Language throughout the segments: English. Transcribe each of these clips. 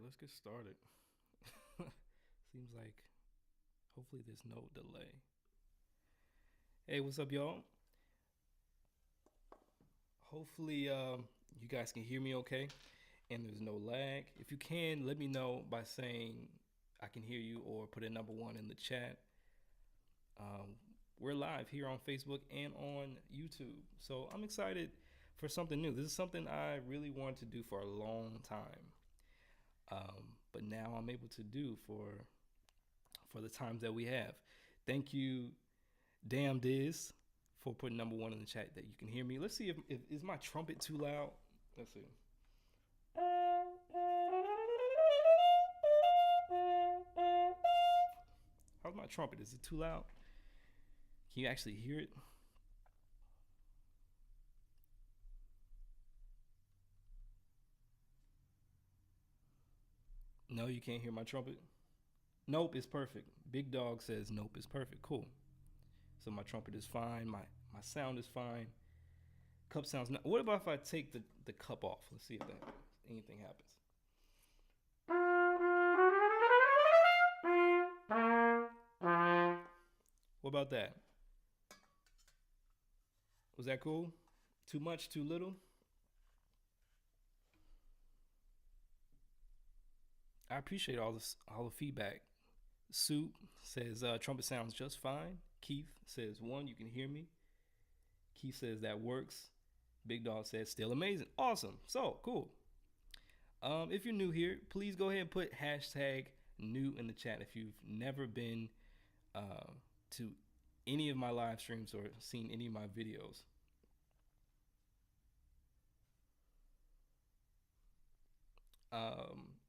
let's get started. Seems like hopefully there's no delay. Hey, what's up, y'all? Hopefully, you guys can hear me okay and there's no lag. If you can, let me know by saying I can hear you or put a number one in the chat. Um, we're live here on Facebook and on YouTube. So I'm excited for something new. This is something I really wanted to do for a long time. But now I'm able to do for the times that we have. Thank you, Damn Diz, for putting number one in the chat that you can hear me. Let's see if is my trumpet too loud. Let's see. How's my trumpet? Is it too loud? Can you actually hear it? No, you can't hear my trumpet. Nope, it's perfect. Big Dog says nope, it's perfect. Cool. So my trumpet is fine. My sound is fine. Cup sounds not. What about if I take the cup off? Let's see if that anything happens. What about that? Was that cool? Too much? Too little? I appreciate all the feedback. Soup says trumpet sounds just fine. Keith says one, you can hear me. Keith says that works. Big Dog says still amazing. Awesome. So cool. If you're new here, please go ahead and put hashtag new in the chat if you've never been to any of my live streams or seen any of my videos.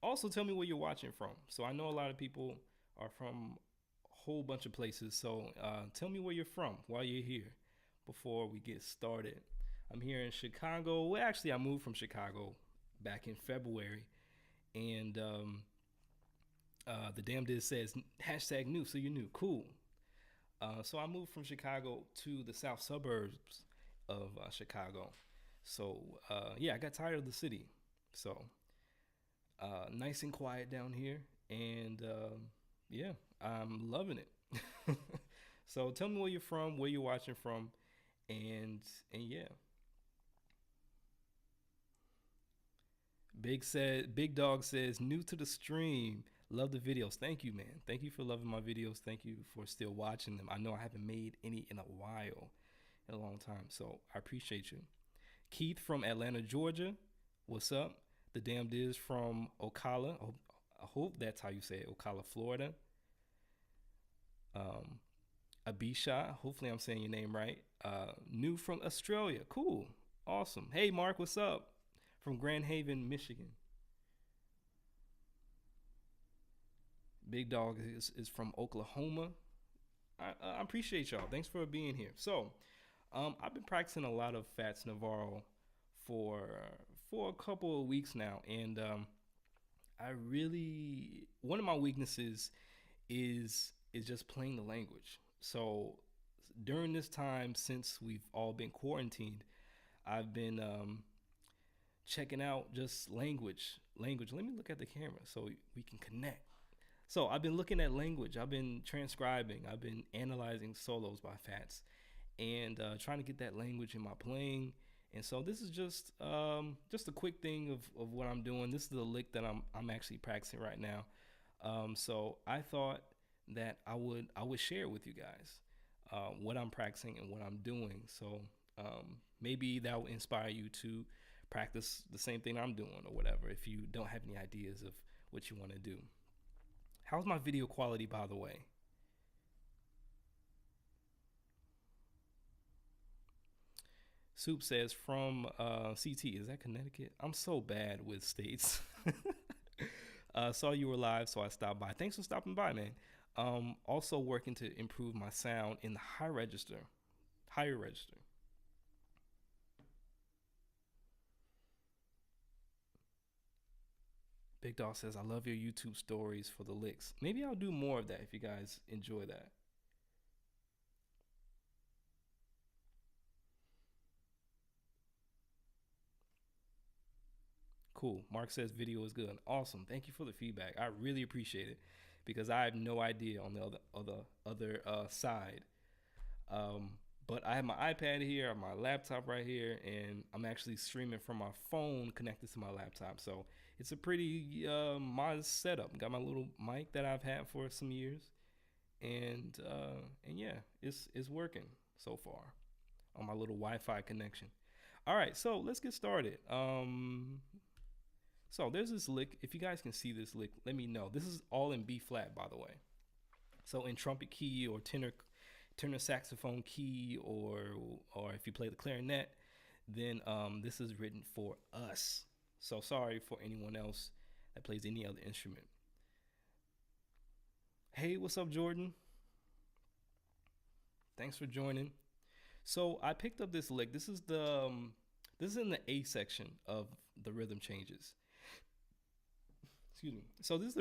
Also, tell me where you're watching from. So I know a lot of people are from a whole bunch of places. So tell me where you're from while you're here before we get started. I'm here in Chicago. Well, actually, I moved from Chicago back in February. And the damn diz says hashtag new, so you're new. Cool. So I moved from Chicago to the south suburbs of Chicago. So yeah, I got tired of the city. So nice and quiet down here, and yeah, I'm loving it. So tell me where you're from, where you're watching from, and yeah. Big Dog says new to the stream. Love the videos. Thank you, man. Thank you for loving my videos. Thank you for still watching them. I know I haven't made any in a while, in a long time. So I appreciate you. Keith from Atlanta, Georgia. What's up? The damn diz from Ocala. I hope that's how you say it. Ocala, Florida. Abisha. Hopefully I'm saying your name right. New from Australia. Cool. Awesome. Hey, Mark. What's up? From Grand Haven, Michigan. Big Dog is from Oklahoma. I appreciate y'all. Thanks for being here. So, I've been practicing a lot of Fats Navarro for a couple of weeks now, and I really one of my weaknesses is just playing the language. So during this time, since we've all been quarantined, I've been checking out just language. Let me look at the camera so we can connect. So I've been looking at language. I've been transcribing. I've been analyzing solos by Fats and trying to get that language in my playing. And so this is just a quick thing of what I'm doing. This is the lick that I'm actually practicing right now. So I thought that I would share with you guys what I'm practicing and what I'm doing. So maybe that will inspire you to practice the same thing I'm doing or whatever if you don't have any ideas of what you want to do. How's my video quality, by the way? Soup says from CT. Is that Connecticut? I'm so bad with states. Saw you were live, so I stopped by. Thanks for stopping by, man. Also working to improve my sound in the higher register. Big Dog says, I love your YouTube stories for the licks. Maybe I'll do more of that if you guys enjoy that. Cool. Mark says video is good. Awesome. Thank you for the feedback. I really appreciate it because I have no idea on the other side. Um, but I have my iPad here, my laptop right here, and I'm actually streaming from my phone connected to my laptop. So it's a pretty modest setup. Got my little mic that I've had for some years, and yeah, it's working so far on my little Wi-Fi connection. All right, so let's get started. So there's this lick. If you guys can see this lick, let me know. This is all in B flat, by the way. So in trumpet key or tenor saxophone key, or if you play the clarinet, then this is written for us. So sorry for anyone else that plays any other instrument. Hey, what's up, Jordan? Thanks for joining. So I picked up this lick. This is in the A section of the rhythm changes. Excuse me. So this is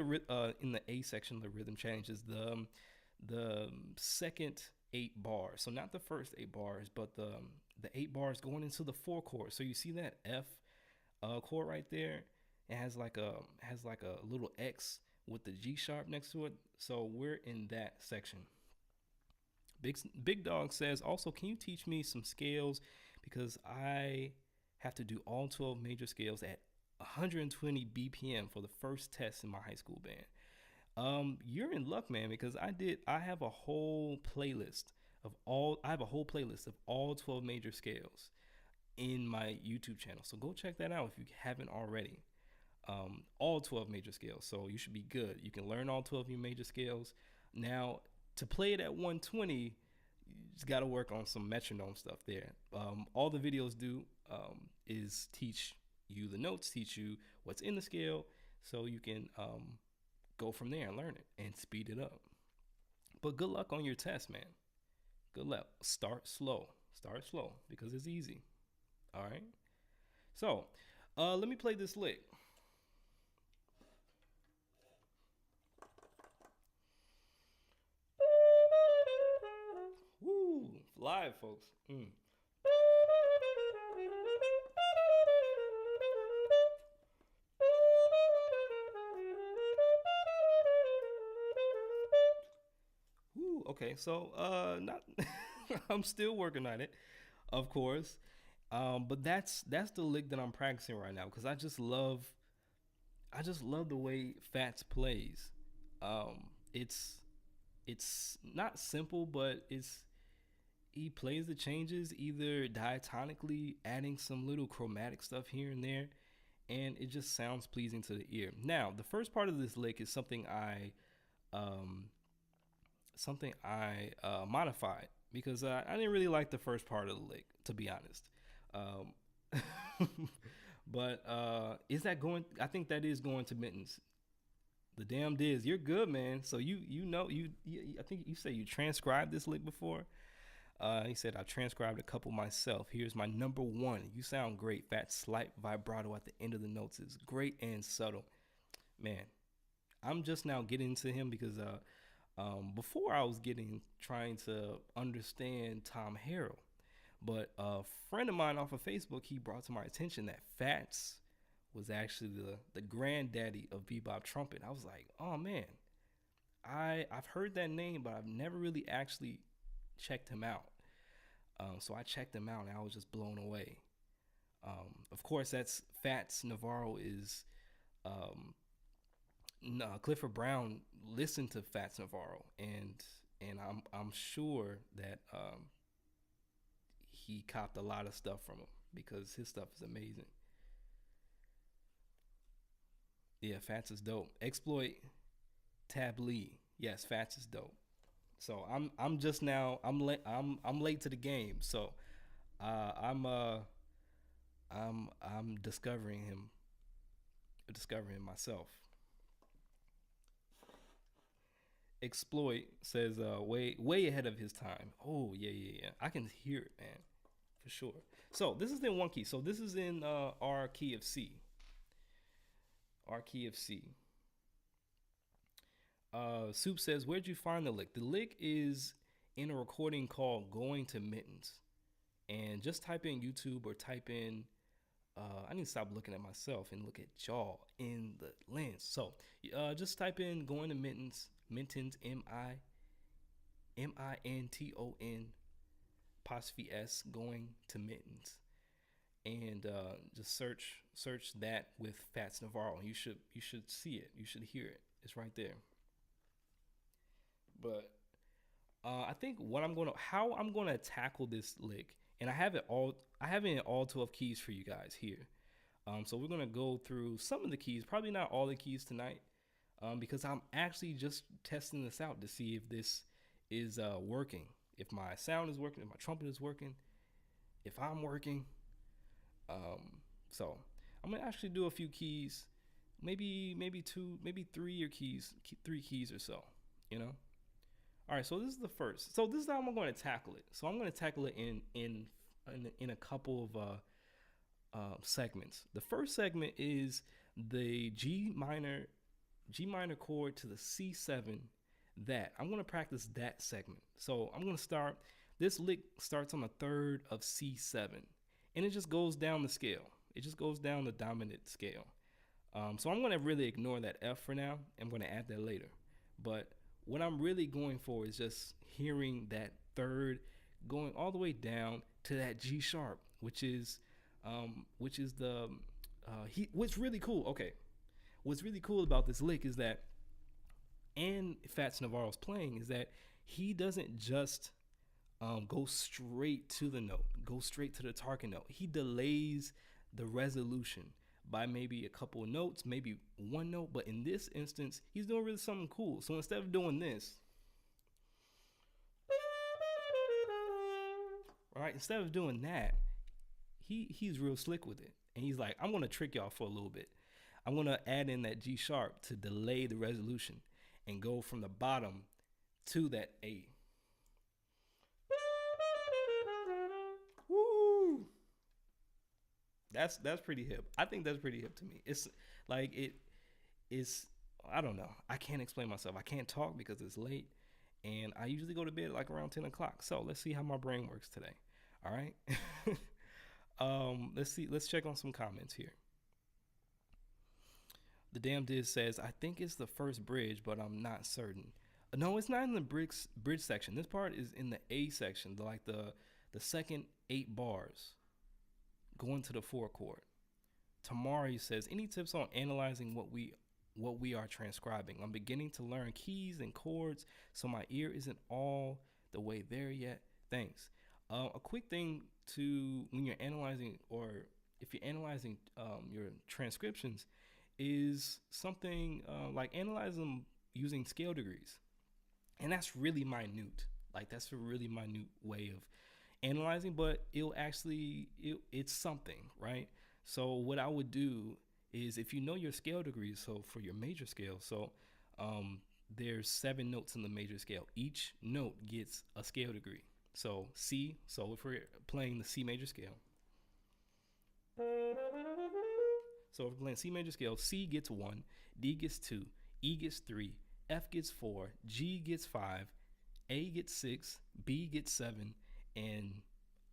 in the A section of the rhythm changes, the second 8 bars. So not the first 8 bars, but the 8 bars going into the 4 chord. So you see that F chord right there? It has like a little X with the G sharp next to it. So we're in that section. Big Dog says, also, can you teach me some scales, because I have to do all 12 major scales at 120 BPM for the first test in my high school band. You're in luck, man, because I have a whole playlist of all 12 major scales in my YouTube channel. So go check that out if you haven't already. All 12 major scales. So you should be good. You can learn all 12 of your major scales. Now, to play it at 120, you just got to work on some metronome stuff there. All the videos do is teach you the notes, teach you what's in the scale, so you can go from there and learn it and speed it up. But good luck on your test, man. Good luck. Start slow because it's easy. All right. So let me play this lick. Woo, live, folks. Woo, okay, so not I'm still working on it, of course. But that's the lick that I'm practicing right now, because I just love the way Fats plays. It's not simple, but he plays the changes either diatonically, adding some little chromatic stuff here and there, and it just sounds pleasing to the ear. Now, the first part of this lick is something I modified, because I didn't really like the first part of the lick, to be honest. But is that going? I think that is going to Mittens. The damn Diz, you're good, man. So you know you I think you said you transcribed this lick before. He said I transcribed a couple myself. Here's my number one. You sound great. That slight vibrato at the end of the notes is great and subtle. Man, I'm just now getting to him because before I was trying to understand Tom Harrell, but a friend of mine off of Facebook, he brought to my attention that Fats was actually the granddaddy of bebop trumpet. I was like, oh man, I've heard that name, but I've never really actually checked him out. So I checked him out, and I was just blown away. Of course, that's Fats. Navarro is Clifford Brown listened to Fats Navarro, and I'm sure that he copped a lot of stuff from him, because his stuff is amazing. Yeah, Fats is dope. Exploit Tab Lee. Yes, Fats is dope. So I'm just now I'm late to the game. So I'm discovering him myself. Exploit says way ahead of his time. Oh yeah. I can hear it, man, for sure. So this is in one key. So this is in our key of C. Our key of C. Soup says, where'd you find the lick? The lick is in a recording called Going to Mittens. And just type in YouTube or type in I need to stop looking at myself and look at y'all in the lens. So just type in going to Minton's Minton apostrophe S going to Mittens, and just search that with Fats Navarro. You should see it. You should hear it. It's right there. But I think how I'm gonna tackle this lick, and I have it in all 12 keys for you guys here. So we're gonna go through some of the keys, probably not all the keys tonight, because I'm actually just testing this out to see if this is working, if my sound is working, if my trumpet is working, if I'm working. So I'm gonna actually do a few keys, maybe two, maybe three three keys or so, you know. All right, so this is the first. So this is how I'm going to tackle it. So I'm going to tackle it in a couple of segments. The first segment is the G minor chord to the C7. That I'm going to practice that segment. So I'm going to start. This lick starts on the third of C7, and it just goes down the scale. It just goes down the dominant scale. So I'm going to really ignore that F for now. I'm going to add that later. But what I'm really going for is just hearing that third going all the way down to that G sharp, which is the what's really cool. Okay, what's really cool about this lick is that, and Fats Navarro's playing, is that he doesn't just go straight to the note, go straight to the target note. He delays the resolution by maybe a couple of notes, maybe one note, but in this instance, he's doing really something cool. So instead of doing this, right, instead of doing that, he's real slick with it. And he's like, I'm gonna trick y'all for a little bit. I'm gonna add in that G sharp to delay the resolution and go from the bottom to that A. Woo! That's pretty hip. I think that's pretty hip to me. It's like it is. I don't know. I can't explain myself. I can't talk because it's late, and I usually go to bed like around 10 o'clock. So let's see how my brain works today. All right. Let's see. Let's check on some comments here. The damn Diz says, I think it's the first bridge, but I'm not certain. No, it's not in the bridge section. This part is in the A section, like the second 8 bars going to the 4 chord. Tamari says, any tips on analyzing what we are transcribing? I'm beginning to learn keys and chords, so my ear isn't all the way there yet. Thanks. A quick thing to when you're analyzing, or if you're analyzing your transcriptions, is something like analyze them using scale degrees, and that's really minute. Like that's a really minute way of analyzing, but it's something, right? So what I would do is, if you know your scale degrees, so for your major scale, so there's 7 notes in the major scale. Each note gets a scale degree. So C, so if we're playing the C major scale, so if we're playing C major scale, C gets 1, D gets 2, E gets 3, F gets 4, G gets 5, A gets 6, B gets 7, and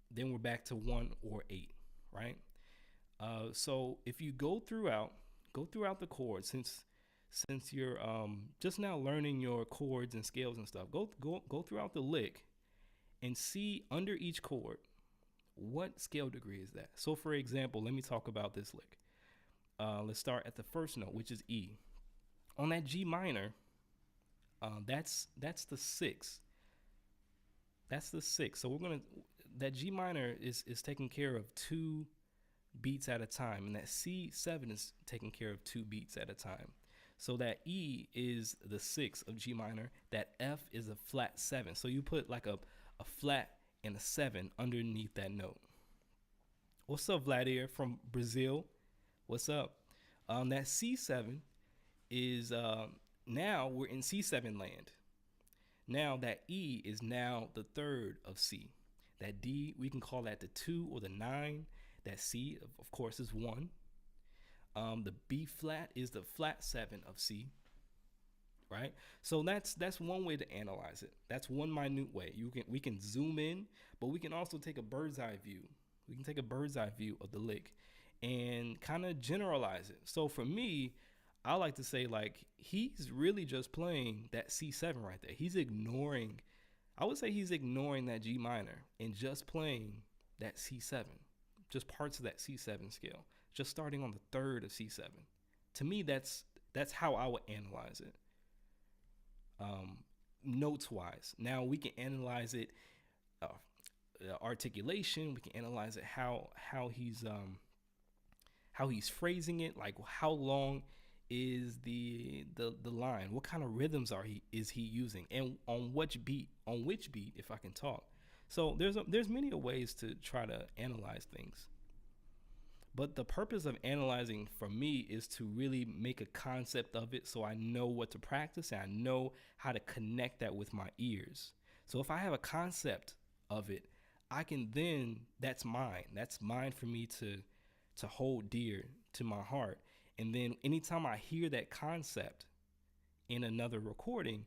then we're back to 1 or 8, right? So if you go throughout the chords, since you're just now learning your chords and scales and stuff, go throughout the lick and see under each chord what scale degree is that. So for example, let me talk about this lick. Let's start at the first note, which is E. On that G minor, that's the 6. That's the 6. So that G minor is taking care of 2 beats at a time, and that C7 is taking care of 2 beats at a time. So that E is the 6 of G minor. That F is a flat 7. So you put like a flat and a 7 underneath that note. What's up, Vladimir from Brazil? What's up? That C7 is now we're in C7 land. Now that E is now the 3rd of C. That D, we can call that the 2 or the 9. That C, of course, is 1. The B flat is the flat 7 of C. Right? So that's one way to analyze it. That's one minute way. We can zoom in, but we can also take a bird's eye view. We can take a bird's eye view of the lick and kind of generalize it. So for me, I like to say like he's really just playing that C7 right there. He's ignoring, I would say he's ignoring that G minor and just playing that C7, just parts of that C7 scale, just starting on the third of C7. To me, that's how I would analyze it, um, notes wise. Now we can analyze it, uh, articulation. We can analyze it how he's phrasing it, like how long is the line, what kind of rhythms is he using, and on which beat if I can talk. So there's many ways to try to analyze things, but the purpose of analyzing for me is to really make a concept of it so I know what to practice and I know how to connect that with my ears. So if I have a concept of it, I can then, that's mine for me to hold dear to my heart. And then anytime I hear that concept in another recording,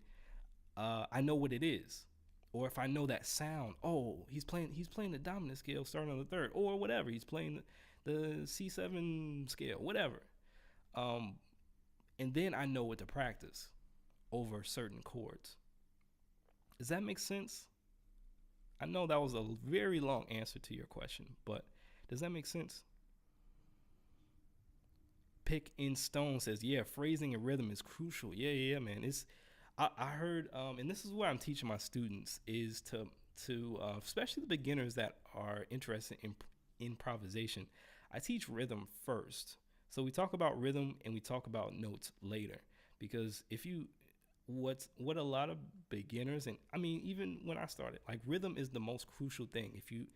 I know what it is. Or if I know that sound, oh, he's playing the dominant scale starting on the third, or whatever. He's playing the C7 scale, whatever. Um, and then I know what to practice over certain chords. Does that make sense? I know that was a very long answer to your question, but does that make sense? Pick in Stone says, yeah, phrasing and rhythm is crucial. Yeah, man. I heard, and this is what I'm teaching my students is to especially the beginners that are interested in improvisation. I teach rhythm first. So we talk about rhythm and we talk about notes later, because if you what a lot of beginners, and I mean even when I started, like rhythm is the most crucial thing. If you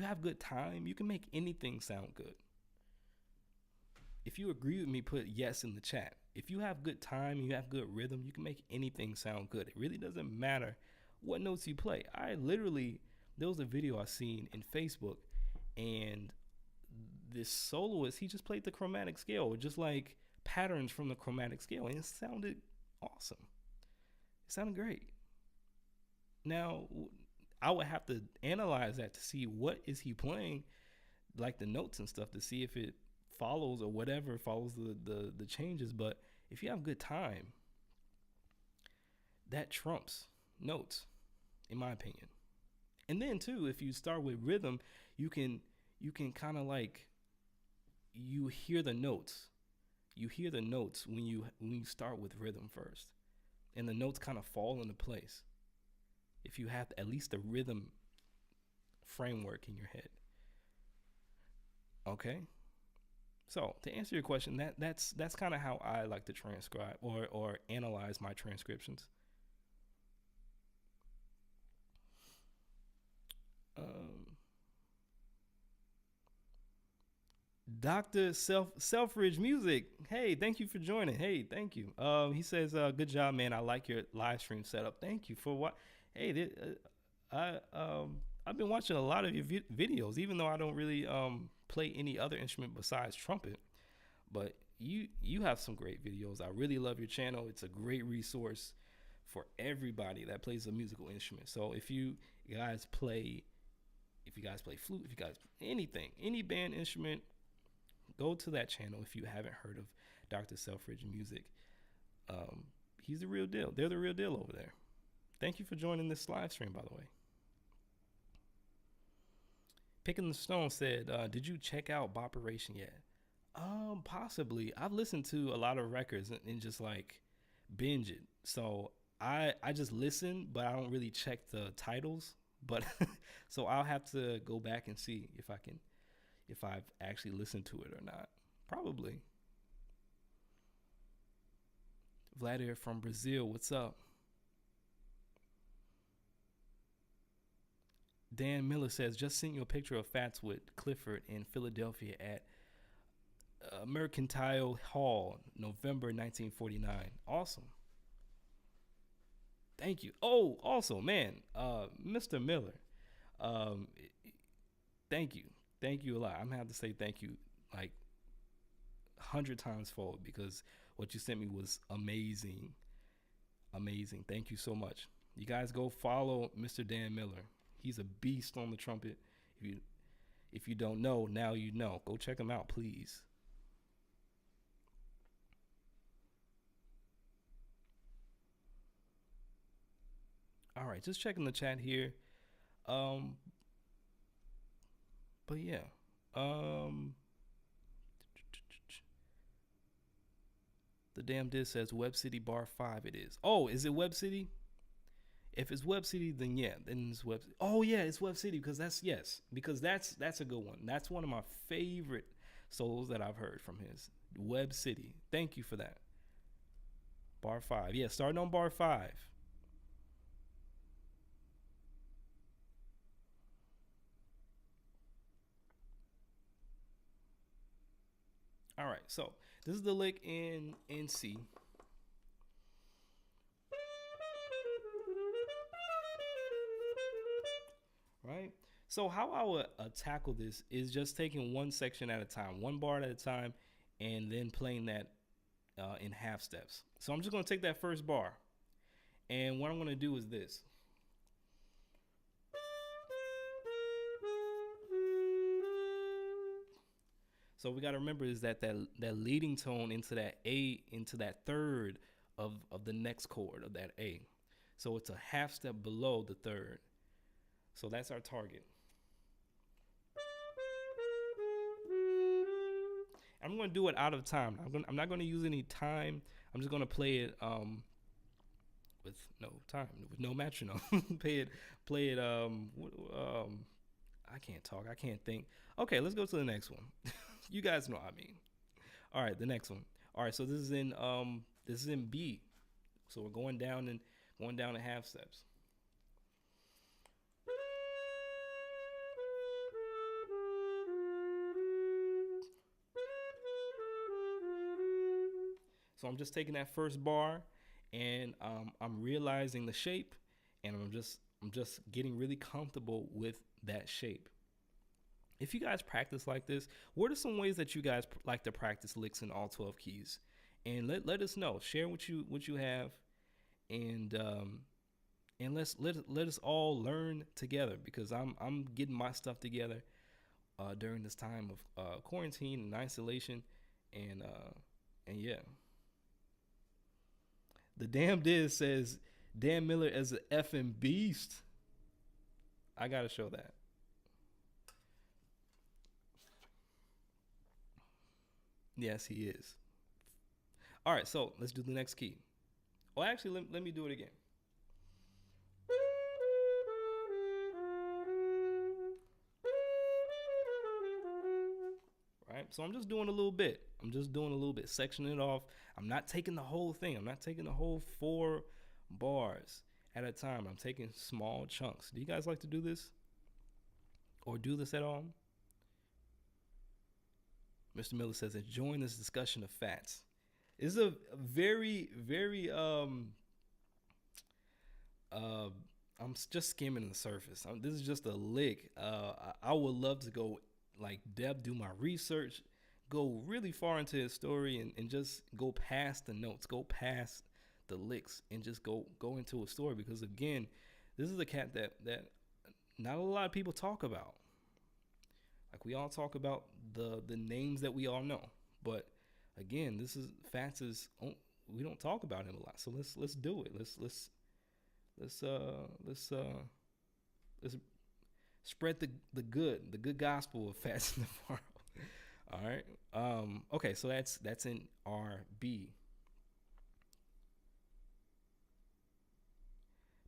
have good time, you can make anything sound good. If you agree with me, put yes in the chat. If you have good time and you have good rhythm, you can make anything sound good. It really doesn't matter what notes you play. There was a video I seen in Facebook, and this soloist, he just played the chromatic scale, just like patterns from the chromatic scale, and it sounded awesome. It sounded great. Now, I would have to analyze that to see what is he playing, like the notes and stuff, to see if it follows or whatever follows the changes. But if you have good time, that trumps notes, in my opinion. And then too, if you start with rhythm, you can kind of like, you hear the notes. You hear the notes when you start with rhythm first, and the notes kind of fall into place if you have at least a rhythm framework in your head. Okay. So to answer your question, that's kind of how I like to transcribe or analyze my transcriptions. Dr. Selfridge Music. Hey, thank you for joining. Hey, thank you. He says, good job, man. I like your live stream setup. Thank you for what. Hey, I've been watching a lot of your videos, even though I don't really play any other instrument besides trumpet. But you have some great videos. I really love your channel. It's a great resource for everybody that plays a musical instrument. So if you guys play flute, if you guys anything, any band instrument, go to that channel if you haven't heard of Dr. Selfridge Music. He's the real deal. They're the real deal over there. Thank you for joining this live stream, by the way. Picking the Stone said, did you check out Boperation yet? Possibly. I've listened to a lot of records and just like binge it. So I just listen, but I don't really check the titles. But so I'll have to go back and see if I've actually listened to it or not. Probably. Vladimir from Brazil, what's up? Dan Miller says, just sent you a picture of Fats with Clifford in Philadelphia at Mercantile Hall, November 1949. Awesome. Thank you. Oh, also, man, Mr. Miller, thank you. Thank you a lot. I'm going to have to say thank you like 100 times fold, because what you sent me was amazing. Amazing. Thank you so much. You guys go follow Mr. Dan Miller. He's a beast on the trumpet. If you don't know, now you know. Go check them out, please. All right, just checking the chat here. Um, but yeah. Um, the damn diss says Web City Bar 5 it is. Oh, is it Web City? If it's Web City, then yeah, then it's Web. Oh yeah, it's Web City because that's a good one. That's one of my favorite solos that I've heard from his. Web City. Thank you for that. Bar 5. Yeah, starting on bar 5. All right, so this is the lick in C. Right. So how I would tackle this is just taking one section at a time, one bar at a time, and then playing that in half steps. So I'm just gonna take that first bar, and what I'm gonna do is this. So we got to remember is that leading tone into that A, into that third of the next chord of that A. So it's a half step below the third. So that's our target. I'm going to do it out of time. I'm not going to use any time. I'm just going to play it with no time, with no metronome. Play it. I can't talk. I can't think. Okay, let's go to the next one. You guys know what I mean. All right, the next one. All right, so this is in B. So we're going down in half steps. So I'm just taking that first bar, and I'm realizing the shape, and I'm just getting really comfortable with that shape. If you guys practice like this, what are some ways that you guys like to practice licks in all 12 keys? And let us know. Share what you have, and let us all learn together, because I'm getting my stuff together during this time of quarantine and isolation, and yeah. The damn Diz says Dan Miller as an effing beast. I gotta show that. Yes, he is. All right, so let's do the next key. Well, actually, let me do it again. Right, so I'm just doing a little bit. Sectioning it off. I'm not taking the whole thing. I'm not taking the whole 4 bars at a time. I'm taking small chunks. Do you guys like to do this? Or do this at all? Mr. Miller says, enjoying this discussion of fats. It's a very, very I'm just skimming the surface. This is just a lick. I would love to go like depth, do my research, go really far into his story, and just go past the notes, go past the licks, and just go into a story. Because again, this is a cat that not a lot of people talk about. Like, we all talk about the names that we all know, but again, this is Fats is we don't talk about him a lot. So let's do it. Let's spread the good gospel of Fats Navarro. All right. Okay, so that's in RB.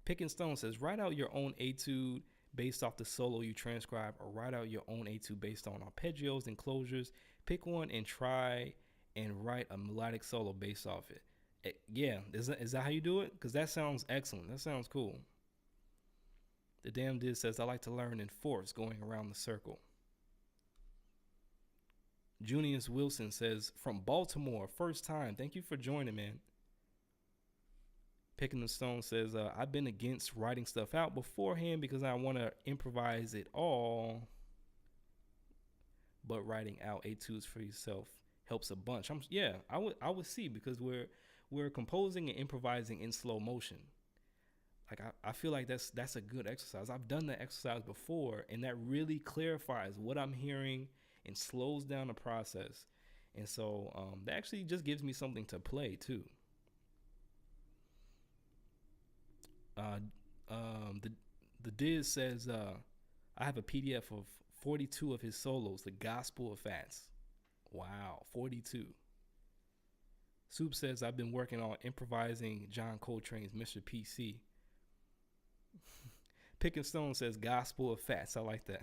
Picking Stone says, write out your own etude based off the solo you transcribe, or write out your own etude based on arpeggios and closures. Pick one and try and write a melodic solo based off it. Yeah, is that how you do it? Because that sounds excellent. That sounds cool. The damn Diz says, I like to learn in fourths going around the circle. Junius Wilson says, from Baltimore, first time. Thank you for joining, man. Picking the Stone says, I've been against writing stuff out beforehand because I want to improvise it all. But writing out etudes for yourself helps a bunch. I would see, because we're composing and improvising in slow motion. Like I feel like that's a good exercise. I've done that exercise before, and that really clarifies what I'm hearing and slows down the process. And so that actually just gives me something to play too. Uh, the Diz says I have a PDF of 42 of his solos, the Gospel of Fats. Wow, 42. Soup says I've been working on improvising John Coltrane's Mr. PC. Picking Stone says Gospel of Fats. I like that.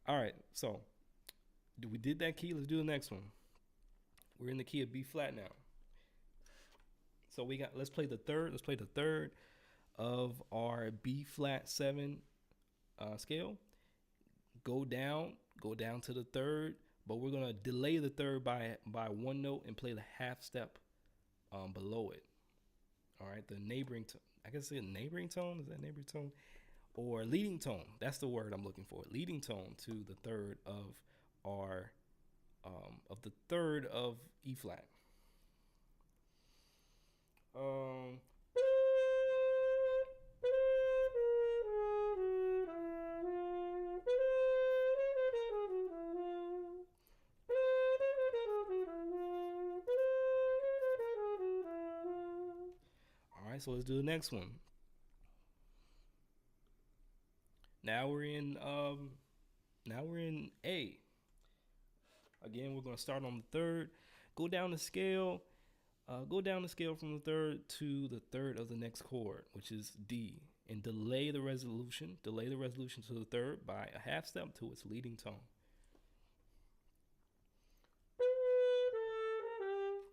All right, so we did that key. Let's do the next one. We're in the key of B flat now. So we got. Let's play the third. Let's play the third of our B flat 7 scale. Go down to the third, but we're gonna delay the third by one note and play the half step below it. All right, the neighboring tone. I can say a neighboring tone. Is that neighboring tone or leading tone? That's the word I'm looking for. Leading tone to the third of our the third of E flat. All right, so let's do the next one. Now we're in A. Again, we're gonna start on the third. Go down the scale. Go down the scale from the third to the third of the next chord, which is D, and delay the resolution. Delay the resolution to the third by a half step to its leading tone.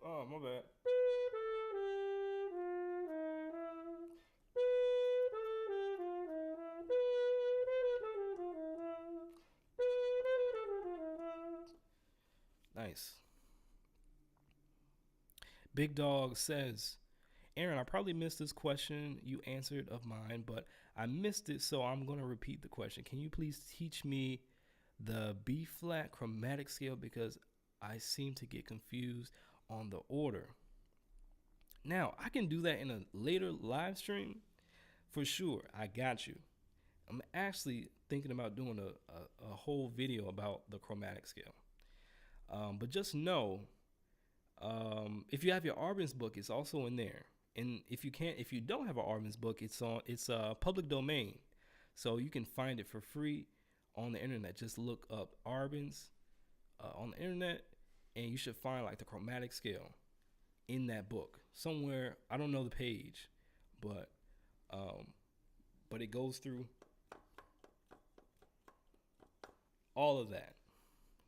Oh, my bad. Nice. Big Dog says, Aaron, I probably missed this question you answered of mine, but I missed it, so I'm going to repeat the question. Can you please teach me the B flat chromatic scale because I seem to get confused on the order? Now, I can do that in a later live stream for sure. I got you. I'm actually thinking about doing a whole video about the chromatic scale. But just know, if you have your Arbenz book, it's also in there. And if you don't have an Arbenz book, it's public domain, so you can find it for free on the internet. Just look up Arbenz on the internet, and you should find like the chromatic scale in that book somewhere. I don't know the page, but it goes through all of that.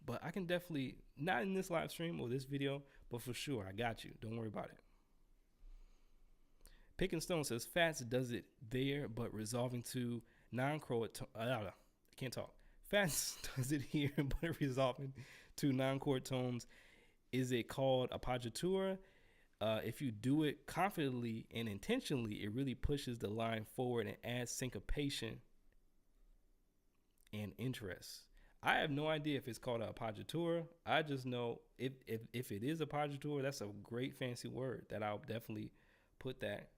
But I can definitely, not in this live stream or this video, but for sure, I got you. Don't worry about it. Picking Stone says, Fats does it there, but resolving to non-chord tone. I can't talk. Fats does it here, but resolving to non-chord tones. Is it called appoggiatura? If you do it confidently and intentionally, it really pushes the line forward and adds syncopation and interest. I have no idea if it's called a appoggiatura. I just know if it is appoggiatura, that's a great fancy word that I'll definitely put that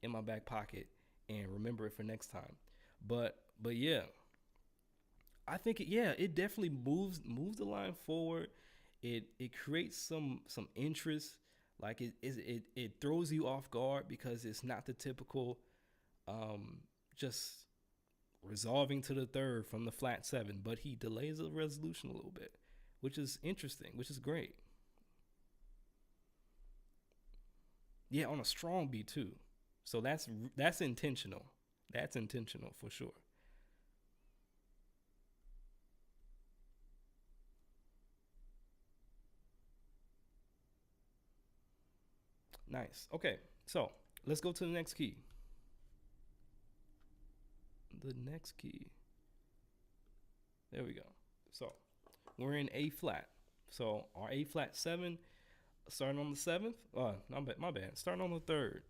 in my back pocket and remember it for next time. But yeah, I think it definitely moves the line forward. It creates some interest. Like it throws you off guard because it's not the typical just resolving to the third from the flat 7, but he delays the resolution a little bit, which is interesting, which is great. Yeah, on a strong beat too. So that's intentional. That's intentional for sure. Nice. Okay, so let's go to the next key. The next key. There we go. So we're in A flat. So our A flat 7, starting on the 7th. My bad. Starting on the 3rd.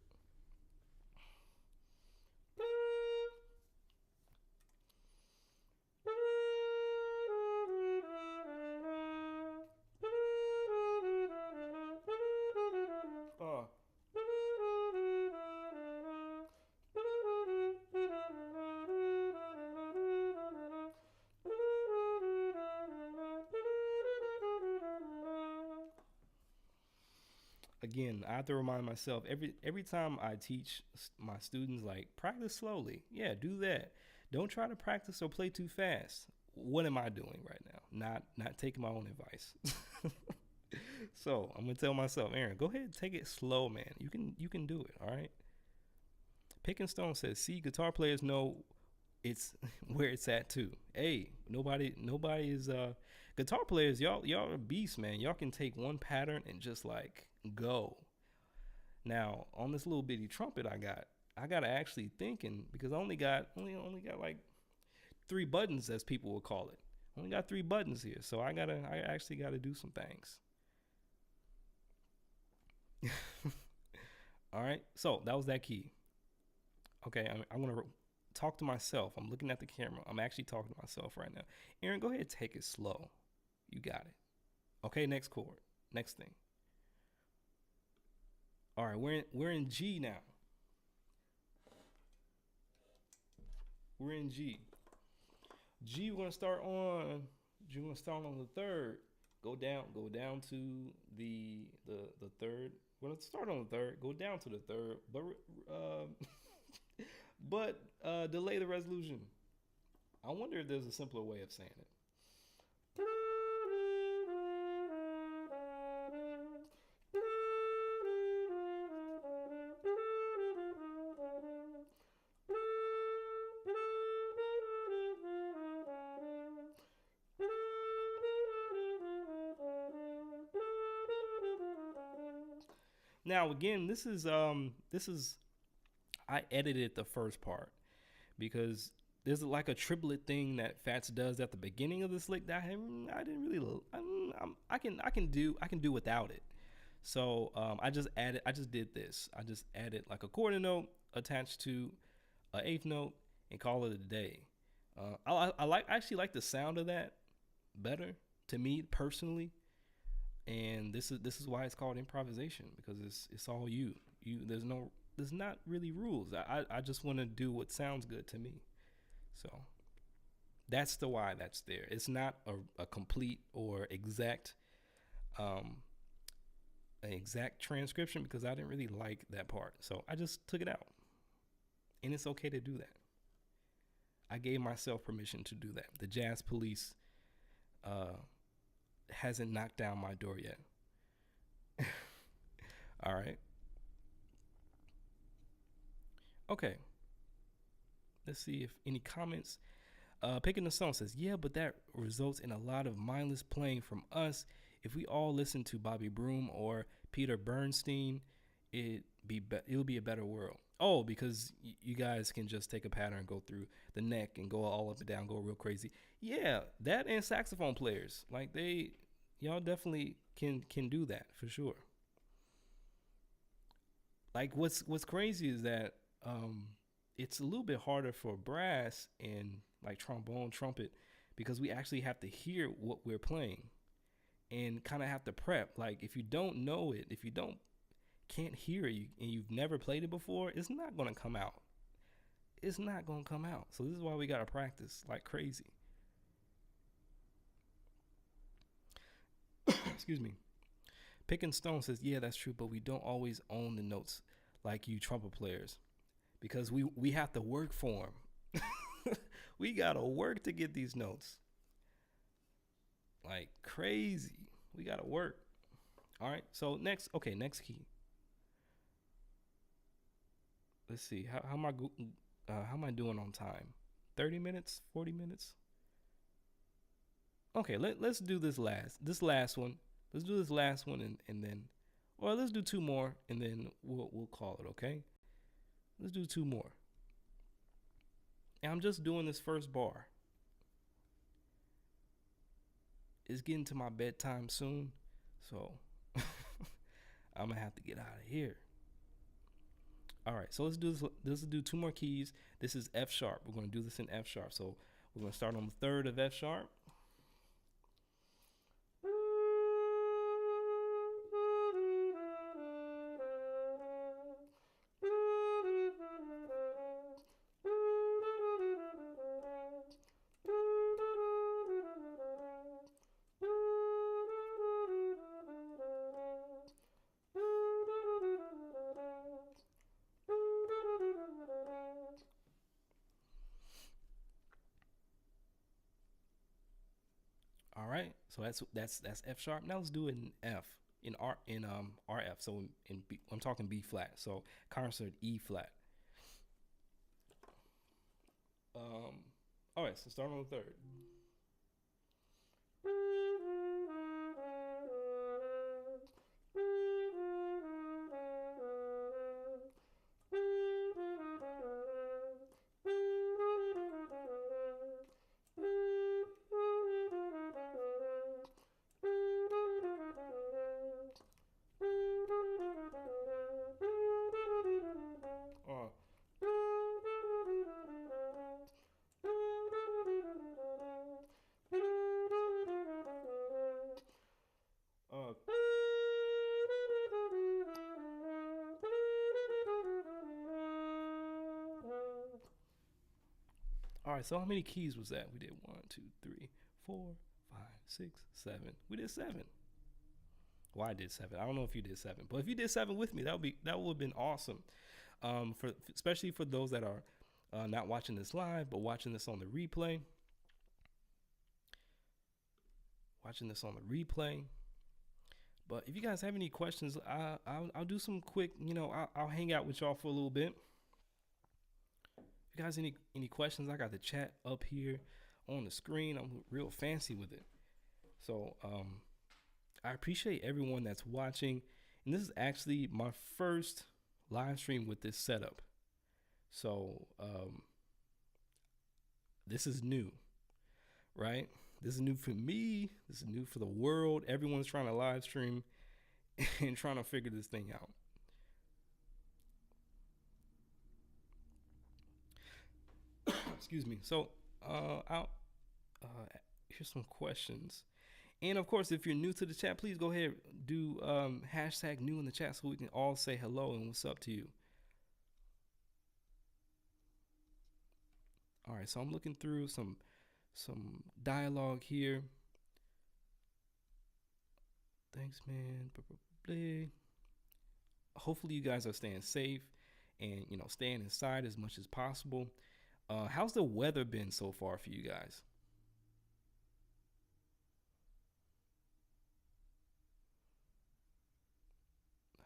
again, I have to remind myself every time I teach my students, like, practice slowly. Yeah, do that. Don't try to practice or play too fast. What am I doing right now? Not taking my own advice. So I'm gonna tell myself, Aaron, go ahead, take it slow, man. You can do it. All right. Pick and Stone says, see, guitar players know it's where it's at too. Hey, nobody is guitar players. Y'all are beasts, man. Y'all can take one pattern and just like go. Now on this little bitty trumpet I got to actually thinking because I only got like 3 buttons, as people will call it. Only got 3 buttons here, so I actually gotta do some things. All right, so that was that key. Okay, I'm gonna talk to myself. I'm looking at the camera. I'm actually talking to myself right now. Aaron, go ahead, take it slow. You got it. Okay, next chord, next thing. All right, we're in G now. We're in G. G. We're gonna start on. G. We're gonna start on the third. Go down to the third. We're gonna start on the third. Go down to the third, but delay the resolution. I wonder if there's a simpler way of saying it. Now again, this is I edited the first part because there's like a triplet thing that Fats does at the beginning of this lick that I didn't really I can do without it. So I just did this. I just added like a quarter note attached to an eighth note and call it a day. I actually like the sound of that better to me personally, and this is why it's called improvisation, because it's all you. There's not really rules. I just want to do what sounds good to me. So that's the why that's there. It's not a complete or um an exact transcription because I didn't really like that part. So I just took it out. And it's okay to do that. I gave myself permission to do that. The jazz police hasn't knocked down my door yet. All right. Okay. Let's see if any comments. Picking the Song says, yeah, but that results in a lot of mindless playing from us. If we all listen to Bobby Broom or Peter Bernstein, it'll be a better world. Oh, because you guys can just take a pattern, go through the neck, and go all up and down, go real crazy. Yeah, that and saxophone players, like y'all definitely can do that for sure. Like what's crazy is that it's a little bit harder for brass and like trombone, trumpet, because we actually have to hear what we're playing and kind of have to prep. Like if you don't know it, if you can't hear it and you've never played it before, it's not gonna come out. It's not gonna come out. So this is why we gotta practice like crazy. Excuse me. Pick and Stone says, yeah, that's true, but we don't always own the notes like you trumpet players because we have to work for them. We gotta work to get these notes. Like crazy. We gotta work. All right. So next key. Let's see. How am I doing on time? 30 minutes? 40 minutes? Okay, let's do this last one. Let's do this last one and then, or let's do two more and then we'll call it, okay? Let's do two more. And I'm just doing this first bar. It's getting to my bedtime soon, so I'm gonna have to get out of here. All right, so let's do this. Let's do two more keys. This is F sharp. We're gonna do this in F sharp. So we're gonna start on the third of F sharp. So that's F sharp. Now let's do it in F, in RF. So in B, I'm talking B flat. So concert E flat. All right. So start on the third. Uh, uh, all right, so how many keys was that? We did 1, 2, 3, 4, 5, 6, 7. We did 7. Well, I did 7. I don't know if you did 7, but if you did 7 with me, that would have been awesome. For especially for those that are not watching this live, but watching this on the replay. But if you guys have any questions, I'll do some quick. I'll hang out with y'all for a little bit. If you guys any questions, I got the chat up here on the screen. I'm real fancy with it. So I appreciate everyone that's watching. And this is actually my first live stream with this setup. So this is new, right? This is new for me. This is new for the world. Everyone's trying to live stream and trying to figure this thing out. Excuse me. So here's some questions. And of course, if you're new to the chat, please go ahead, do hashtag new in the chat so we can all say hello and what's up to you. All right, so I'm looking through some dialogue here. Thanks, man. Hopefully you guys are staying safe and staying inside as much as possible. How's the weather been so far for you guys?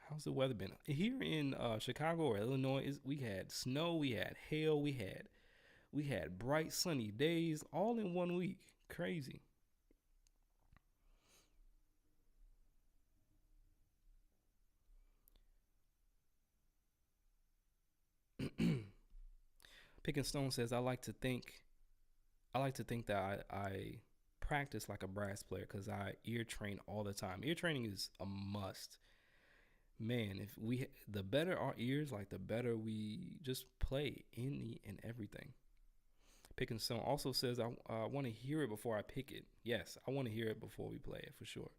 How's the weather been here in Chicago or Illinois? We had snow, we had hail, we had bright sunny days all in 1 week. Crazy. Picking Stone says, I like to think that I practice like a brass player because I ear train all the time. Ear training is a must. Man, if the better our ears, like the better we just play any and everything. Picking Stone also says, I want to hear it before I pick it. Yes, I want to hear it before we play it for sure.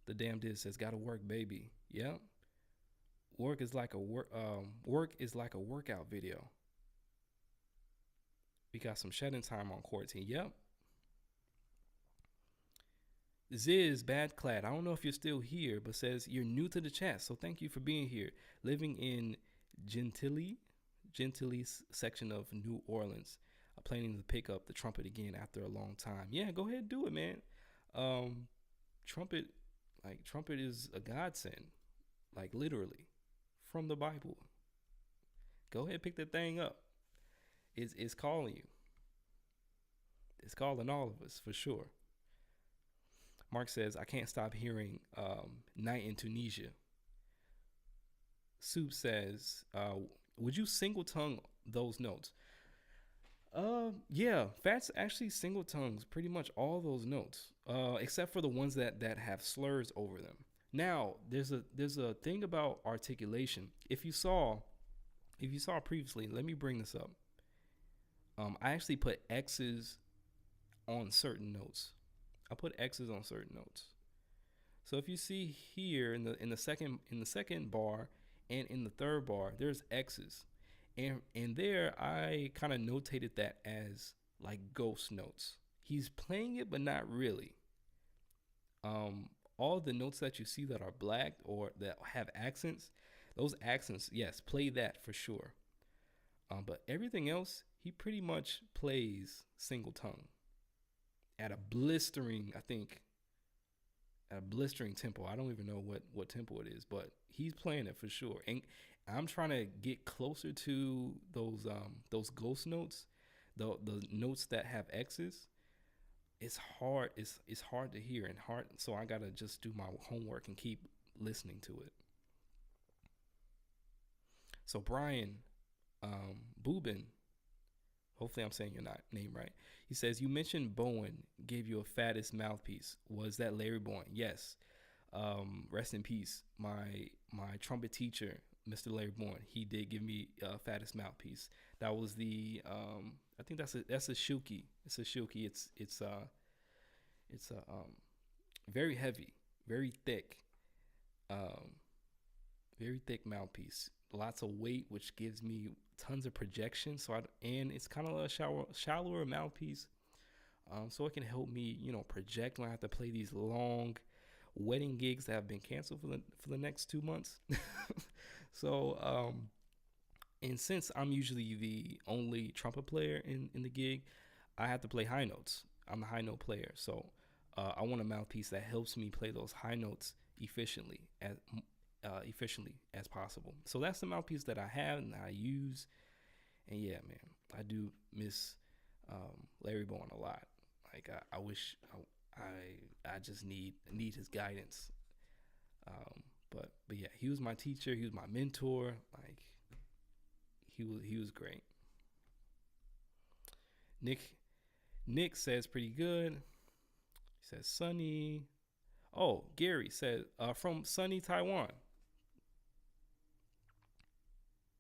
The Damn Diz says, gotta work, baby. Yep. Work is like a workout video. We got some shedding time on quarantine. Yep. Ziz Badclad, I don't know if you're still here, but says you're new to the chat, so thank you for being here. Living in Gentilly section of New Orleans, planning to pick up the trumpet again after a long time. Yeah, go ahead, do it, man. Trumpet is a godsend, like literally, from the Bible. Go ahead, pick that thing up. It's calling you. It's calling all of us for sure. Mark says, I can't stop hearing Night in Tunisia. Soup says, would you single tongue those notes? Yeah, Fats actually single tongues pretty much all those notes, except for the ones that have slurs over them. Now, there's a thing about articulation. If you saw previously, let me bring this up. I actually put X's on certain notes. I put X's on certain notes. So if you see here in the second bar and in the third bar, there's X's. And there I kind of notated that as like ghost notes. He's playing it, but not really. All the notes that you see that are black or that have accents, those accents, yes, play that for sure. But everything else, he pretty much plays single tongue at a blistering, I think, at a blistering tempo. I don't even know what tempo it is, but he's playing it for sure. And I'm trying to get closer to those ghost notes, the notes that have X's. It's hard. It's hard to hear and hard. So I gotta just do my homework and keep listening to it. So Brian, Boobin, hopefully I'm saying your name right. He says, you mentioned Bowen gave you a fattest mouthpiece. Was that Larry Bowen? Yes. Rest in peace. My trumpet teacher, Mr. Larry Bowen, he did give me a fattest mouthpiece. That was the I think that's a Shilky. It's a Shilky. It's very heavy, very thick, um, very thick mouthpiece. Lots of weight, which gives me tons of projection. And it's kind of a shallower mouthpiece, so it can help me, project when I have to play these long wedding gigs that have been canceled for the next 2 months. so, and since I'm usually the only trumpet player in the gig, I have to play high notes. I'm the high note player, so I want a mouthpiece that helps me play those high notes efficiently as possible. So that's the mouthpiece that I have and I use. And yeah, man, I do miss Larry Bowen a lot. Like I wish I just need his guidance. But yeah, he was my teacher. He was my mentor. Like he was great. Nick says pretty good. He says sunny. Oh, Gary said from sunny Taiwan.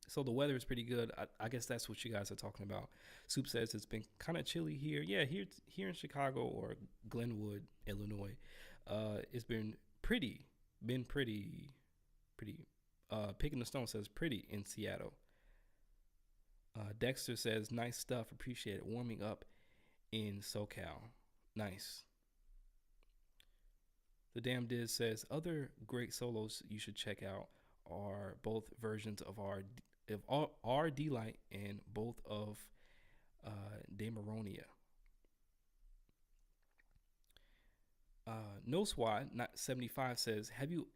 So the weather is pretty good. I guess that's what you guys are talking about. Soup says it's been kind of chilly here. Yeah, here in Chicago or Glenwood, Illinois, it's been pretty. Picking the Stone says pretty in Seattle. Dexter says nice stuff. Appreciate it. Warming up in SoCal. Nice. The Damn Diz says other great solos you should check out are both versions of our Delight and both of De Maronia. No Swat not 75 says have you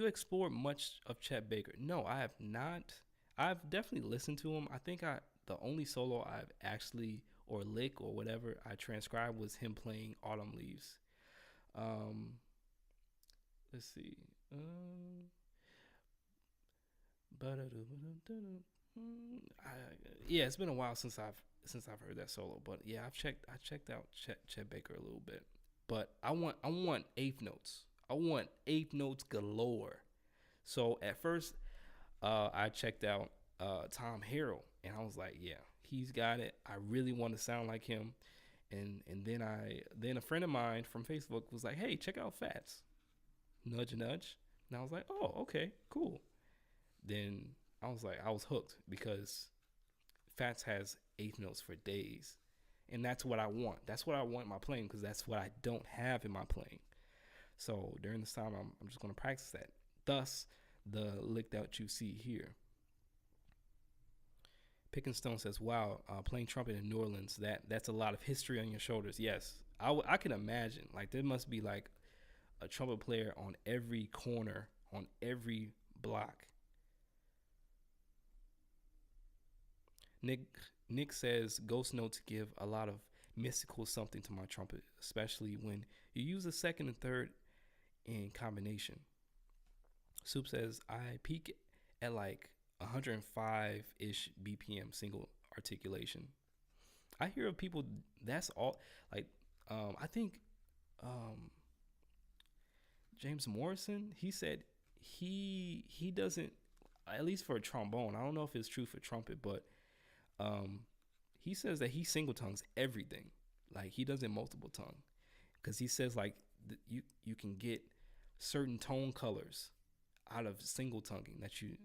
explored much of Chet Baker? No, I have not. I've definitely listened to him. I think the only solo I've actually or lick or whatever I transcribed was him playing Autumn Leaves. Let's see. Yeah, it's been a while since I've heard that solo, but yeah, I checked out Chet Baker a little bit, but I want eighth notes. I want eighth notes galore. So at first, I checked out Tom Harrell, and I was like, yeah, he's got it. I really want to sound like him, and then a friend of mine from Facebook was like, hey, check out Fats. Nudge nudge, and I was like, oh, okay, cool. Then I was hooked because Fats has eighth notes for days, and that's what I want. That's what I want in my playing because that's what I don't have in my playing. So during this time, I'm just going to practice that. Thus, the lick that you see here. Picking Stone says, "Wow, playing trumpet in New Orleans. That's a lot of history on your shoulders." Yes, I can imagine. Like there must be like a trumpet player on every corner, on every block. Nick says ghost notes give a lot of mystical something to my trumpet, especially when you use the second and third in combination. Soup says I peak at like 105-ish BPM single articulation. I hear of people that's all like I think James Morrison, he said he doesn't, at least for a trombone. I don't know if it's true for trumpet, but he says that he single tongues everything. Like he doesn't multiple tongue because he says like you can get certain tone colors out of single tonguing that you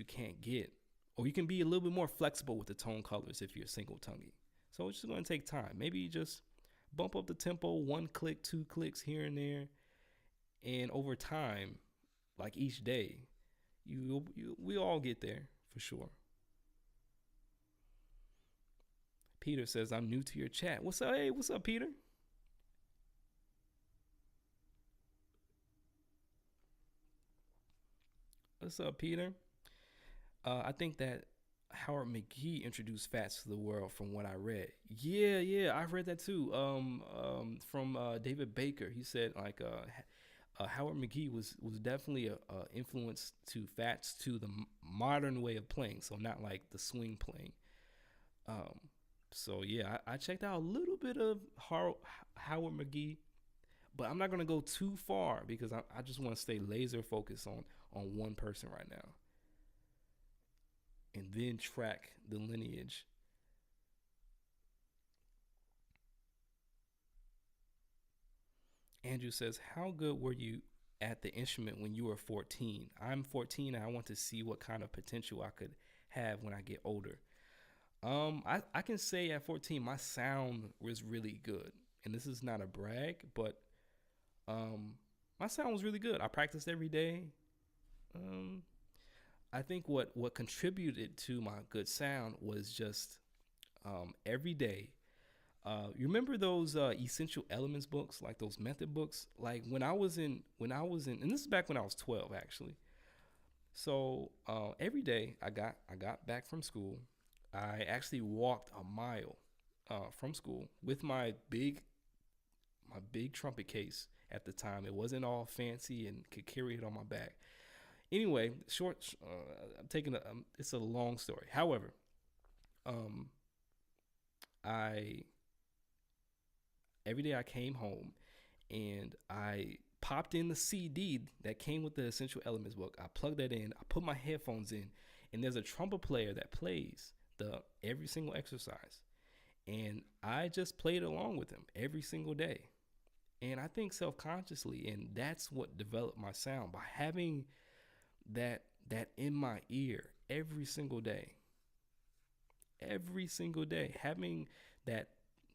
can't get, or you can be a little bit more flexible with the tone colors if you're single tonguing. So it's just going to take time. Maybe you just bump up the tempo, 1 click, 2 clicks here and there, and over time, like each day, we all get there for sure. Peter says, I'm new to your chat. What's up? Hey, what's up, Peter? What's up, Peter? I think that Howard McGee introduced fats to the world from what I read. Yeah, yeah, I've read that too. From David Baker, he said like Howard McGee was definitely a influence to fats to the modern way of playing. So not like the swing playing. Um, so yeah, I checked out a little bit of Howard McGee, but I'm not gonna go too far because I just want to stay laser focused on one person right now, and then track the lineage. Andrew says, "How good were you at the instrument when you were 14?" I'm 14 and I want to see what kind of potential I could have when I get older. I can say at 14 my sound was really good, and this is not a brag, but my sound was really good. I practiced every day. Um, I think what contributed to my good sound was just every day. You remember those essential elements books, like those method books? Like when I was in, and this is back when I was 12 actually. So every day I got back from school. I actually walked a mile from school with my big trumpet case at the time. It wasn't all fancy and could carry it on my back. Anyway, short. I'm taking a. It's a long story. However, um, I every day I came home and I popped in the CD that came with the Essential Elements book. I plugged that in. I put my headphones in, and there's a trumpet player that plays the every single exercise, and I just played along with him every single day. And I think self-consciously, and that's what developed my sound by having that in my ear every single day, having that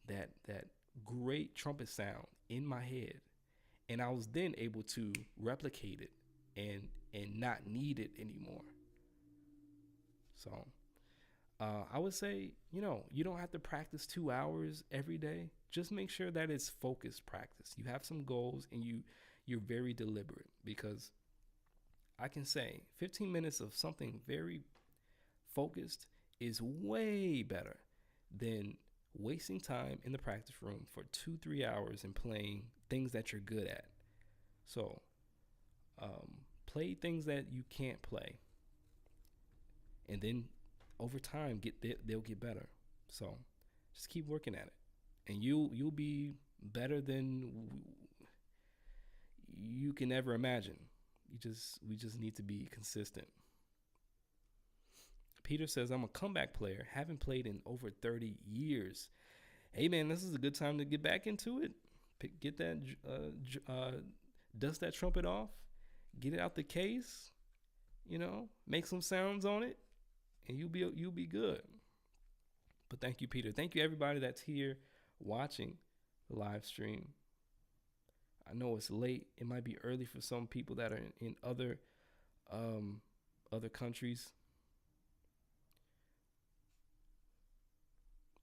that great trumpet sound in my head, and I was then able to replicate it and not need it anymore. So I would say, you don't have to practice 2 hours every day. Just make sure that it's focused practice. You have some goals and you're very deliberate, because I can say 15 minutes of something very focused is way better than wasting time in the practice room for 2, 3 hours and playing things that you're good at. So, play things that you can't play, and then over time they'll get better. So, just keep working at it, and you'll be better than you can ever imagine. We just need to be consistent. Peter says, I'm a comeback player. Haven't played in over 30 years. Hey, man, this is a good time to get back into it. Get that, dust that trumpet off, get it out the case, make some sounds on it, and you'll be good. But thank you, Peter. Thank you, everybody that's here watching the live stream. I know it's late. It might be early for some people that are in other countries.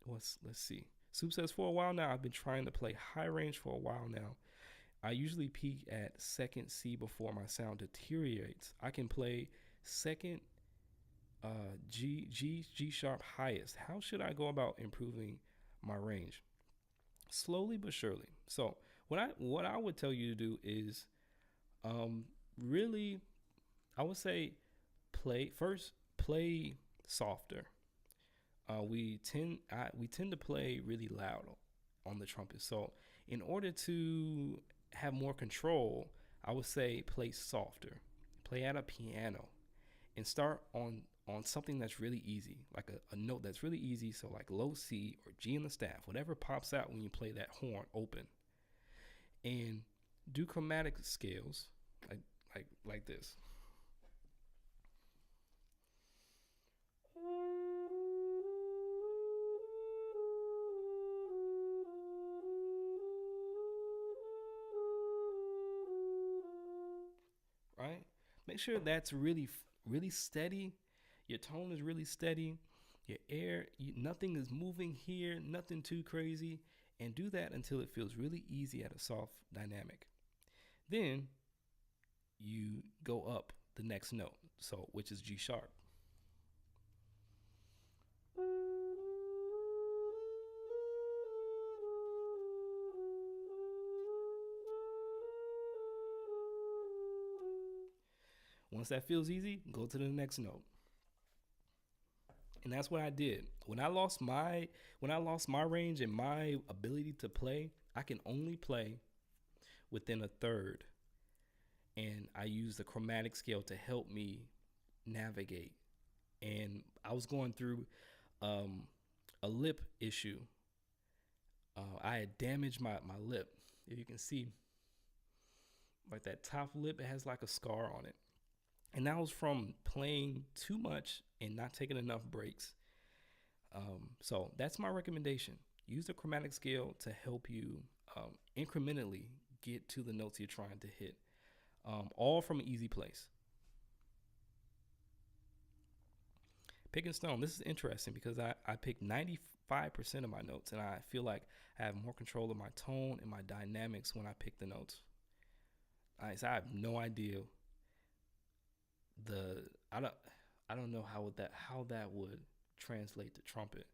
Let's see. Soup says, for a while now, I've been trying to play high range for a while now. I usually peak at second C before my sound deteriorates. I can play second G sharp highest. How should I go about improving my range? Slowly but surely. So what I would tell you to do is really, I would say play softer. We tend to play really loud on the trumpet. So in order to have more control, I would say play softer. Play at a piano and start on something that's really easy, like a note that's really easy. So like low C or G in the staff, whatever pops out when you play that horn open, and do chromatic scales like this. Right? Make sure that's really steady. Your tone is really steady. Your air, nothing is moving here, nothing too crazy. And do that until it feels really easy at a soft dynamic. Then you go up the next note, so which is G sharp. Once that feels easy, go to the next note. And that's what I did. When I lost my range and my ability to play, I can only play within a third. And I used the chromatic scale to help me navigate. And I was going through a lip issue. I had damaged my lip. If you can see, like that top lip, it has like a scar on it. And that was from playing too much and not taking enough breaks. So that's my recommendation. Use the chromatic scale to help you incrementally get to the notes you're trying to hit, all from an easy place. Picking stone. This is interesting because I picked 95% of my notes, and I feel like I have more control of my tone and my dynamics when I pick the notes. So I have no idea I don't know how that would translate to trumpet.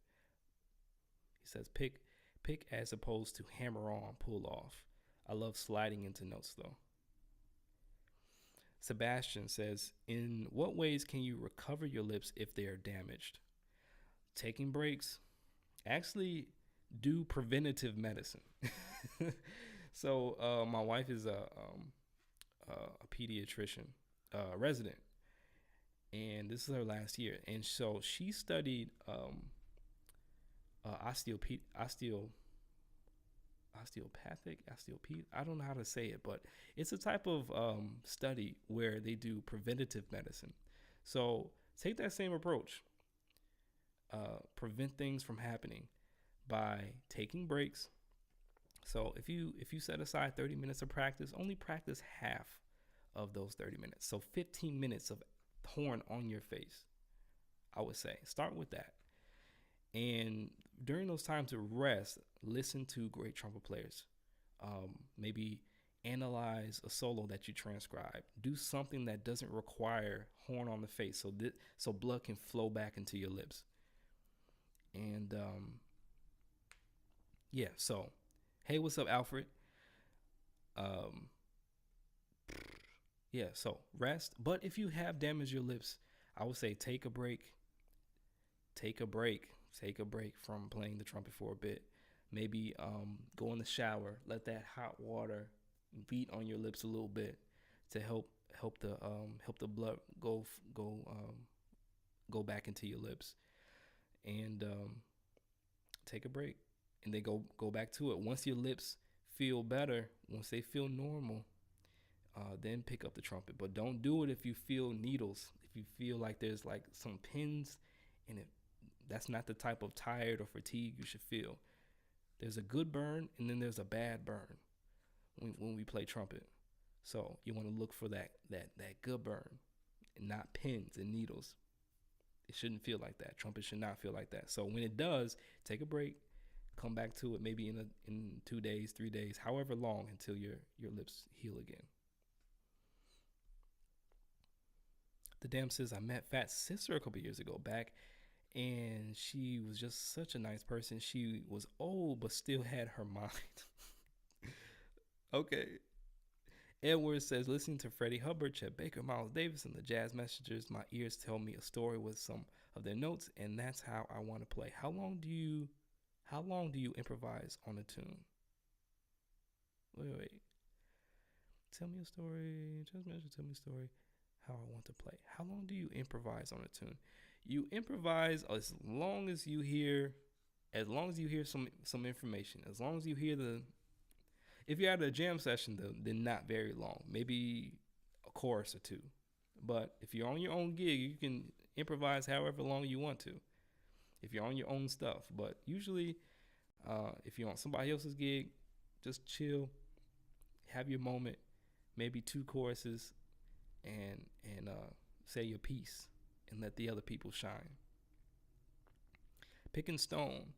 He says pick as opposed to hammer on, pull off. I love sliding into notes though. Sebastian says, in what ways can you recover your lips if they are damaged? Taking breaks. Actually, do preventative medicine. So my wife is a pediatrician resident, and this is her last year. And so she studied osteopathic. I don't know how to say it, but it's a type of study where they do preventative medicine. So take that same approach. Prevent things from happening by taking breaks. So if you set aside 30 minutes of practice, only practice half of those 30 minutes. So 15 minutes of horn on your face, I would say. Start with that. And during those times of rest, listen to great trumpet players. Maybe analyze a solo that you transcribe. Do something that doesn't require horn on the face, so blood can flow back into your lips. And yeah, so hey, what's up, Alfred? Yeah, so rest. But if you have damaged your lips, I would say take a break. Take a break from playing the trumpet for a bit. Maybe go in the shower, let that hot water beat on your lips a little bit to help the blood go back into your lips, and take a break, and then go back to it. Once your lips feel better, once they feel normal, then pick up the trumpet. But don't do it if you feel needles, if you feel like there's like some pins in it. That's not the type of tired or fatigue you should feel. There's a good burn and then there's a bad burn when we play trumpet. So you want to look for that good burn and not pins and needles. It shouldn't feel like that. Trumpet should not feel like that. So when it does, take a break, come back to it maybe in 2 days, 3 days, however long until your lips heal again. The Dam says, I met Fat's sister a couple years ago back, and she was just such a nice person. She was old, but still had her mind. Okay. Edward says, listening to Freddie Hubbard, Chet Baker, Miles Davis, and the Jazz Messengers, my ears tell me a story with some of their notes, and that's how I want to play. How long do you improvise on a tune? Wait. Tell me a story. Jazz Messenger, tell me a story. How I want to play. How long do you improvise on a tune? You improvise as long as you hear some information. As long as you hear if you're at a jam session, then not very long. Maybe a chorus or two. But if you're on your own gig, you can improvise however long you want to. If you're on your own stuff. But usually, if you're on somebody else's gig, just chill, have your moment, maybe 2 choruses, and say your piece and let the other people shine. Picking Stone.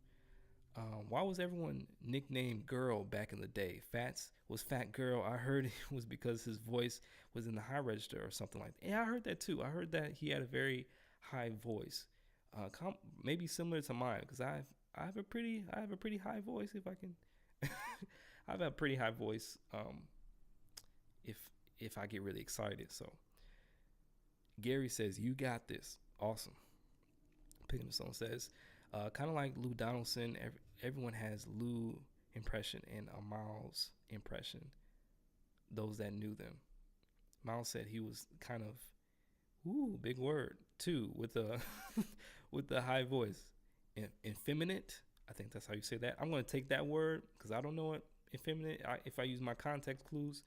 Why was everyone nicknamed Girl back in the day? Fats was Fat Girl. I heard it was because his voice was in the high register or something like that. Yeah, I heard that too. I heard that he had a very high voice, maybe similar to mine because I have a pretty high voice if I can. I have a pretty high voice if if I get really excited. So Gary says you got this. Awesome. Picking the Stone says, kind of like Lou Donaldson, everyone has Lou impression and a Miles impression. Those that knew them. Miles said he was kind of, ooh, big word too, with the with the high voice, effeminate. I think that's how you say that. I'm gonna take that word because I don't know it. Effeminate. If I use my context clues,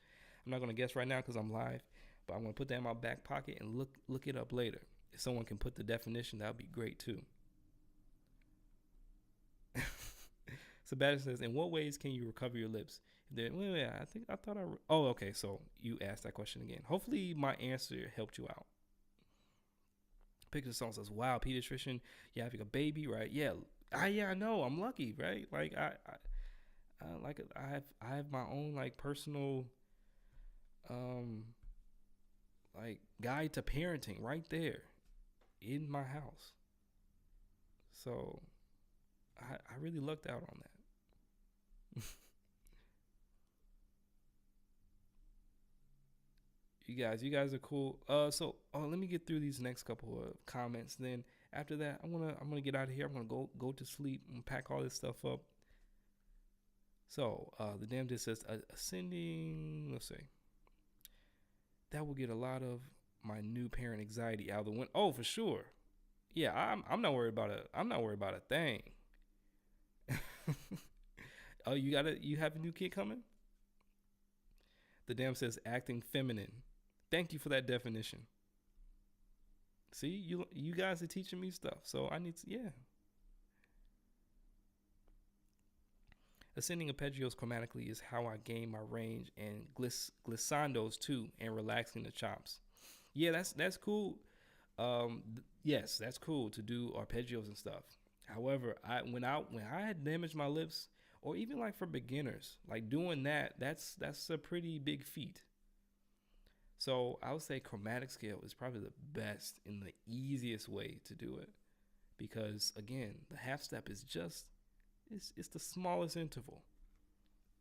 I'm not gonna guess right now because I'm live, but I'm gonna put that in my back pocket and look it up later. If someone can put the definition, that would be great too. Sebastian says, "In what ways can you recover your lips?" Wait, I thought I. Oh, okay. So you asked that question again. Hopefully, my answer helped you out. Picture Song says, "Wow, pediatrician, you're having a baby, right? Yeah, I know. I'm lucky, right? Like I have my own like personal like guide to parenting right there in my house. So I really lucked out on that." You guys are cool. So let me get through these next couple of comments. Then after that, I'm gonna get out of here. I'm gonna go to sleep and pack all this stuff up. So the damn just says ascending. Let's see. That will get a lot of my new parent anxiety out of the window. Oh, for sure. Yeah, I'm not worried about it. I'm not worried about a thing. Oh, you have a new kid coming? The damn says acting feminine. Thank you for that definition. See, you guys are teaching me stuff, so I need to, yeah. Ascending arpeggios chromatically is how I gain my range, and glissandos too, and relaxing the chops. Yeah, that's cool. Yes, that's cool to do arpeggios and stuff. However, when I had damaged my lips, or even like for beginners, like doing that's a pretty big feat. So I would say chromatic scale is probably the best and the easiest way to do it because again, the half step is just it's the smallest interval.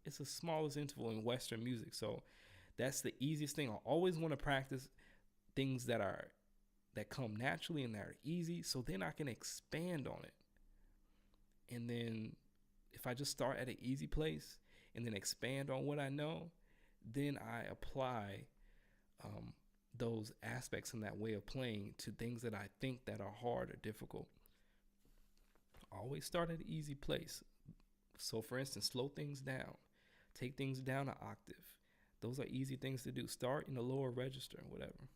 It's the smallest interval in Western music. So that's the easiest thing. I always want to practice things that come naturally and that are easy so then I can expand on it. And then if I just start at an easy place and then expand on what I know, then I apply those aspects in that way of playing to things that I think that are hard or difficult. Always start at an easy place. So for instance, slow things down. Take things down an octave. Those are easy things to do. Start in the lower register, whatever.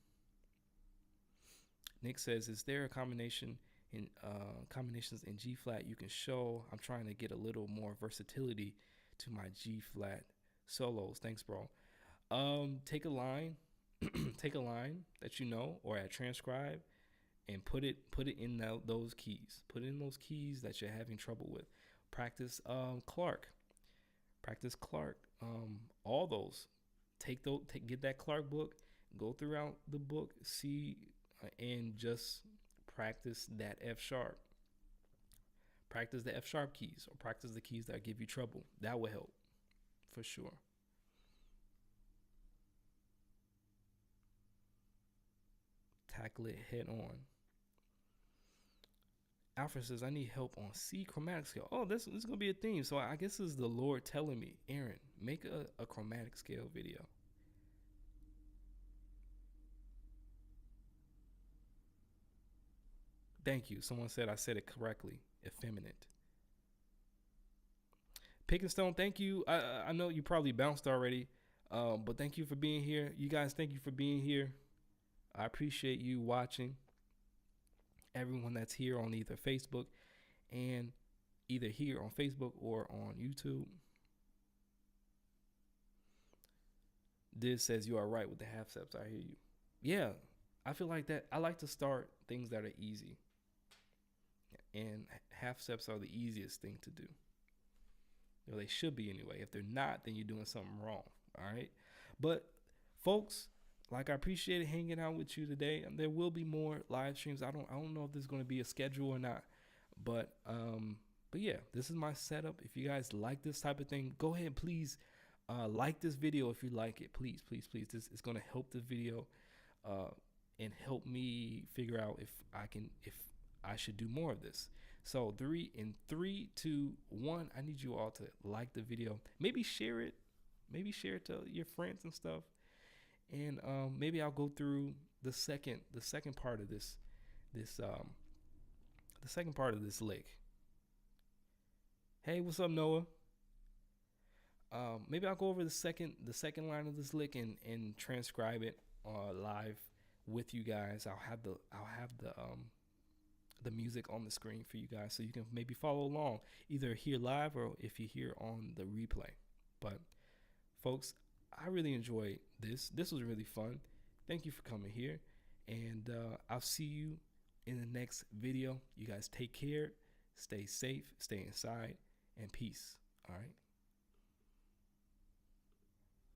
Nick says, "Is there a combinations in G flat you can show? I'm trying to get a little more versatility to my G flat solos. Thanks, bro." Take a line, take a line that you know, or at transcribe, and put it in those keys. Put in those keys that you're having trouble with. Practice Clark. Practice Clark. All those. Get that Clark book. Go throughout the book. See and just practice that F sharp. Practice the F sharp keys or practice the keys that give you trouble. That will help for sure. Tackle it head on. Alfred says, "I need help on C chromatic scale." Oh, this is going to be a theme. So I guess this is the Lord telling me, Aaron, make a chromatic scale video. Thank you. Someone said I said it correctly. Effeminate. Pick and Stone, thank you. I know you probably bounced already, but thank you for being here. You guys, thank you for being here. I appreciate you watching. Everyone that's here on either Facebook and either here on Facebook or on YouTube. This says you are right with the half steps. I hear you. Yeah, I feel like that. I like to start things that are easy. and half steps are the easiest thing to do. Well, they should be anyway. If they're not, then you're doing something wrong. All right. But folks, like, I appreciate hanging out with you today. There will be more live streams. I don't know if there's going to be a schedule or not, but yeah, this is my setup. If you guys like this type of thing, go ahead, please like this video if you like it. Please, please, please. This is going to help the video and help me figure out if I should do more of this. So 3, 2, 1. I need you all to like the video. Maybe share it. Maybe share it to your friends and stuff. And maybe I'll go through the second part of this the second part of this lick. Hey, what's up, Noah? Maybe I'll go over the second line of this lick and transcribe it live with you guys. I'll have the music on the screen for you guys, so you can maybe follow along either here live or if you hear on the replay. But folks, I really enjoyed this. This was really fun. Thank you for coming here, and I'll see you in the next video. You guys take care, stay safe, stay inside, and peace. All right.